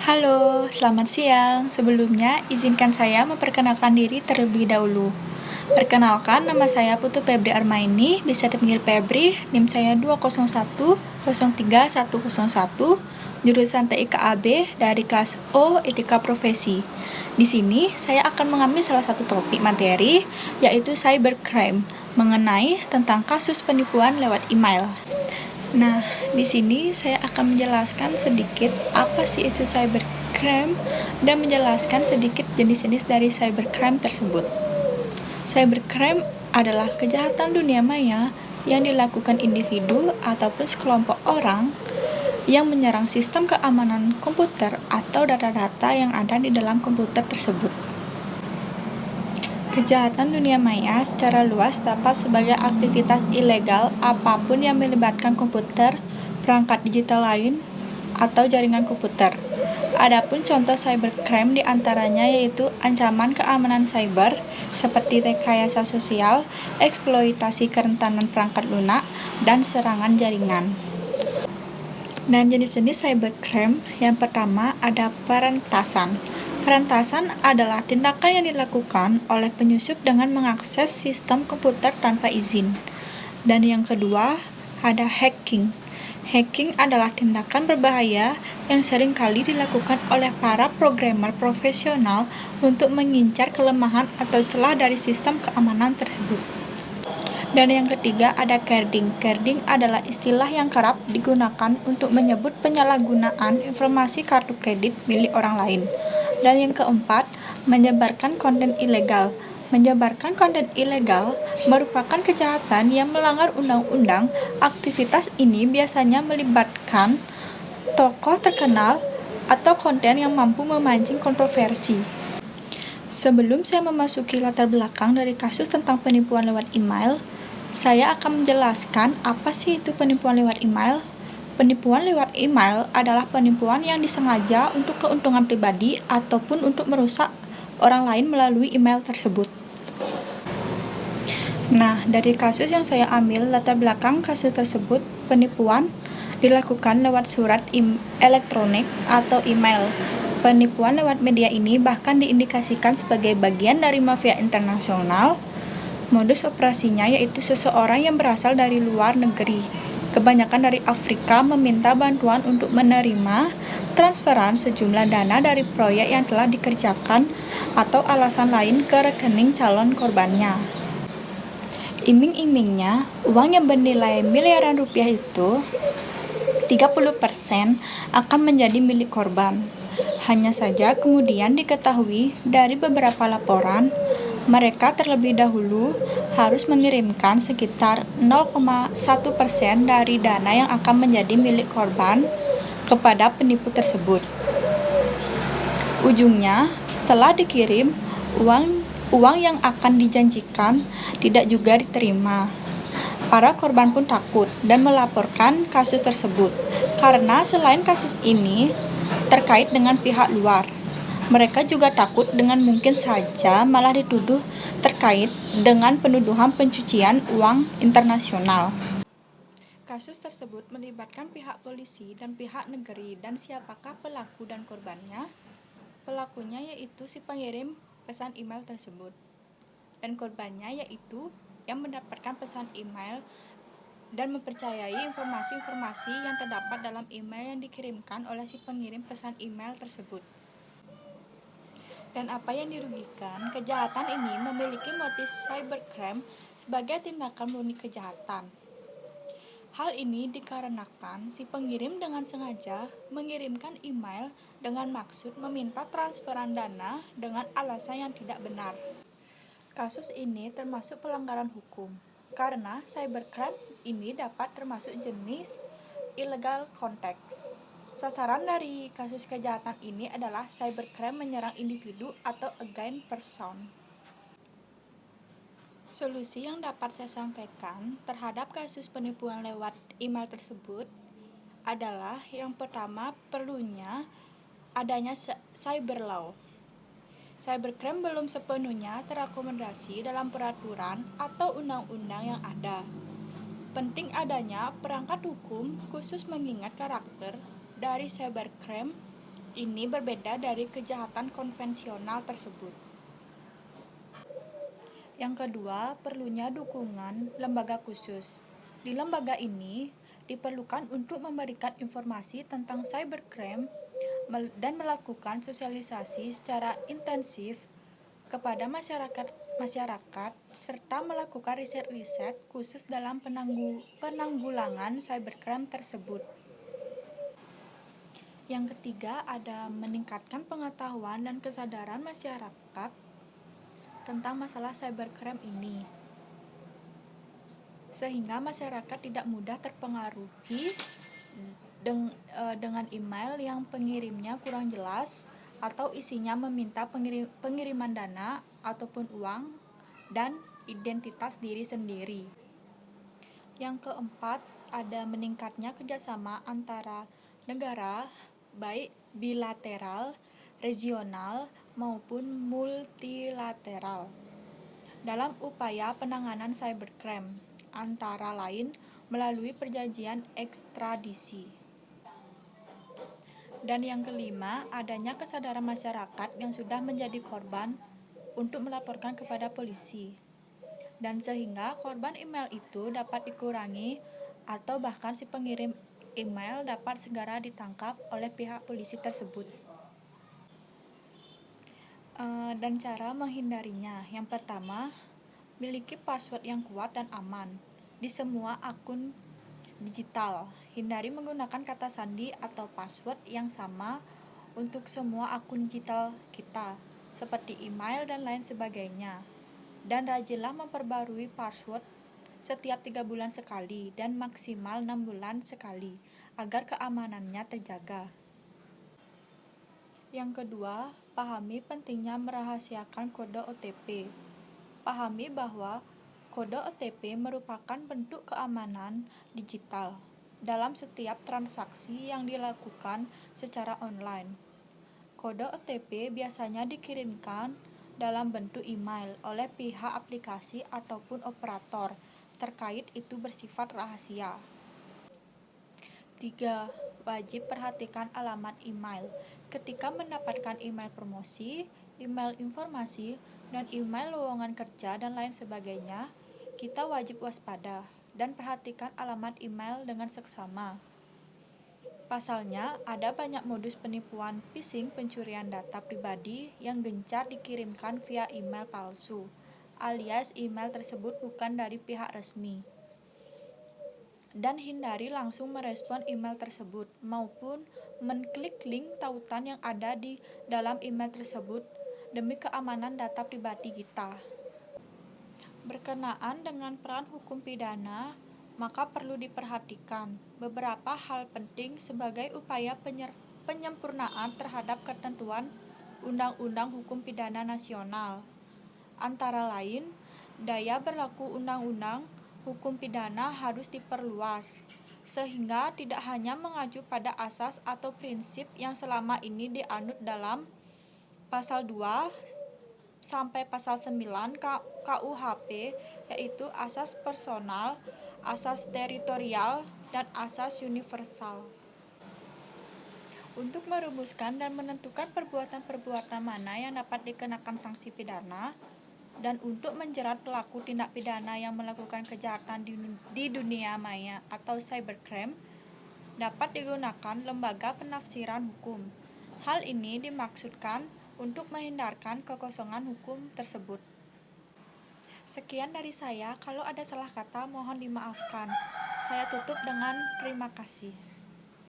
Halo, selamat siang. Sebelumnya, izinkan saya memperkenalkan diri terlebih dahulu. Perkenalkan, nama saya Putu Febri Armaini, bisa dipanggil Febri, NIM saya 201 03 101, jurusan TIKAB dari kelas O Etika Profesi. Di sini, saya akan mengambil salah satu topik materi, yaitu cybercrime, mengenai tentang kasus penipuan lewat email. Nah, di sini saya akan menjelaskan sedikit apa sih itu cybercrime dan menjelaskan sedikit jenis-jenis dari cybercrime tersebut. Cybercrime adalah kejahatan dunia maya yang dilakukan individu ataupun sekelompok orang yang menyerang sistem keamanan komputer atau data-data yang ada di dalam komputer tersebut. Kejahatan dunia maya secara luas dapat sebagai aktivitas ilegal apapun yang melibatkan komputer, perangkat digital lain, atau jaringan komputer. Adapun contoh cybercrime diantaranya yaitu ancaman keamanan cyber seperti rekayasa sosial, eksploitasi kerentanan perangkat lunak, dan serangan jaringan. Dan jenis-jenis cybercrime yang pertama ada peretasan. Peretasan adalah tindakan yang dilakukan oleh penyusup dengan mengakses sistem komputer tanpa izin. Dan yang kedua ada hacking. Hacking adalah tindakan berbahaya yang seringkali dilakukan oleh para programmer profesional untuk mengincar kelemahan atau celah dari sistem keamanan tersebut. Dan yang ketiga ada carding. Carding adalah istilah yang kerap digunakan untuk menyebut penyalahgunaan informasi kartu kredit milik orang lain. Dan yang keempat, menyebarkan konten ilegal. Menyebarkan konten ilegal merupakan kejahatan yang melanggar undang-undang. Aktivitas ini biasanya melibatkan tokoh terkenal atau konten yang mampu memancing kontroversi. Sebelum saya memasuki latar belakang dari kasus tentang penipuan lewat email, saya akan menjelaskan apa sih itu penipuan lewat email. Penipuan lewat email adalah penipuan yang disengaja untuk keuntungan pribadi ataupun untuk merusak orang lain melalui email tersebut. Nah, dari kasus yang saya ambil, latar belakang kasus tersebut, penipuan dilakukan lewat surat elektronik atau email. Penipuan lewat media ini bahkan diindikasikan sebagai bagian dari mafia internasional. Modus operasinya yaitu seseorang yang berasal dari luar negeri, kebanyakan dari Afrika, meminta bantuan untuk menerima transferan sejumlah dana dari proyek yang telah dikerjakan atau alasan lain ke rekening calon korbannya. Iming-imingnya, uang yang bernilai miliaran rupiah itu 30% akan menjadi milik korban. Hanya saja kemudian diketahui dari beberapa laporan, mereka terlebih dahulu harus mengirimkan sekitar 0,1% dari dana yang akan menjadi milik korban kepada penipu tersebut. Ujungnya, setelah dikirim, uang yang akan dijanjikan tidak juga diterima. Para korban pun takut dan melaporkan kasus tersebut, karena selain kasus ini terkait dengan pihak luar, mereka juga takut dengan mungkin saja malah dituduh terkait dengan penuduhan pencucian uang internasional. Kasus tersebut melibatkan pihak polisi dan pihak negeri, dan siapakah pelaku dan korbannya? Pelakunya yaitu si pengirim pesan email tersebut, dan korbannya yaitu yang mendapatkan pesan email dan mempercayai informasi-informasi yang terdapat dalam email yang dikirimkan oleh si pengirim pesan email tersebut. Dan apa yang dirugikan? Kejahatan ini memiliki motif cybercrime sebagai tindakan murni kejahatan. Hal ini dikarenakan si pengirim dengan sengaja mengirimkan email dengan maksud meminta transferan dana dengan alasan yang tidak benar. Kasus ini termasuk pelanggaran hukum, karena cybercrime ini dapat termasuk jenis illegal context. Sasaran dari kasus kejahatan ini adalah cybercrime menyerang individu atau against person. Solusi yang dapat saya sampaikan terhadap kasus penipuan lewat email tersebut adalah yang pertama, perlunya adanya cyber law. Cybercrime belum sepenuhnya terakomodasi dalam peraturan atau undang-undang yang ada. Penting adanya perangkat hukum khusus mengingat karakter dari cybercrime Ini berbeda dari kejahatan konvensional tersebut. Yang kedua, perlunya dukungan lembaga khusus. Di lembaga ini diperlukan untuk memberikan informasi tentang cybercrime dan melakukan sosialisasi secara intensif kepada masyarakat serta melakukan riset-riset khusus dalam penanggulangan cybercrime tersebut. Yang ketiga, ada meningkatkan pengetahuan dan kesadaran masyarakat tentang masalah cybercrime ini, sehingga masyarakat tidak mudah terpengaruhi dengan email yang pengirimnya kurang jelas atau isinya meminta pengiriman dana ataupun uang dan identitas diri sendiri. Yang keempat, ada meningkatnya kerjasama antara negara, baik bilateral, regional, maupun multilateral, dalam upaya penanganan cybercrime, antara lain melalui perjanjian ekstradisi. Dan yang kelima, adanya kesadaran masyarakat yang sudah menjadi korban untuk melaporkan kepada polisi, dan sehingga korban email itu dapat dikurangi atau bahkan si pengirim email dapat segera ditangkap oleh pihak polisi tersebut. Dan cara menghindarinya, yang pertama, miliki password yang kuat dan aman di semua akun digital. Hindari menggunakan kata sandi atau password yang sama untuk semua akun digital kita, seperti email dan lain sebagainya. Dan rajinlah memperbarui password setiap 3 bulan sekali dan maksimal 6 bulan sekali, agar keamanannya terjaga. Yang kedua, pahami pentingnya merahasiakan kode OTP. Pahami bahwa kode OTP merupakan bentuk keamanan digital dalam setiap transaksi yang dilakukan secara online. Kode OTP biasanya dikirimkan dalam bentuk email oleh pihak aplikasi ataupun operator terkait itu bersifat rahasia. 3. Wajib perhatikan alamat email. Ketika mendapatkan email promosi, email informasi, dan email lowongan kerja dan lain sebagainya, kita wajib waspada dan perhatikan alamat email dengan seksama. Pasalnya, ada banyak modus penipuan phishing pencurian data pribadi yang gencar dikirimkan via email palsu, alias email tersebut bukan dari pihak resmi. Dan hindari langsung merespon email tersebut maupun mengklik link tautan yang ada di dalam email tersebut demi keamanan data pribadi kita. Berkenaan dengan peran hukum pidana, maka perlu diperhatikan beberapa hal penting sebagai upaya penyempurnaan terhadap ketentuan Undang-Undang Hukum Pidana Nasional. Antara lain, daya berlaku undang-undang hukum pidana harus diperluas, sehingga tidak hanya mengacu pada asas atau prinsip yang selama ini dianut dalam Pasal 2 sampai Pasal 9 KUHP, yaitu asas personal, asas teritorial, dan asas universal. Untuk merumuskan dan menentukan perbuatan-perbuatan mana yang dapat dikenakan sanksi pidana, dan untuk menjerat pelaku tindak pidana yang melakukan kejahatan di dunia maya atau cybercrime, dapat digunakan lembaga penafsiran hukum. Hal ini dimaksudkan untuk menghindarkan kekosongan hukum tersebut. Sekian dari saya, kalau ada salah kata mohon dimaafkan. Saya tutup dengan terima kasih.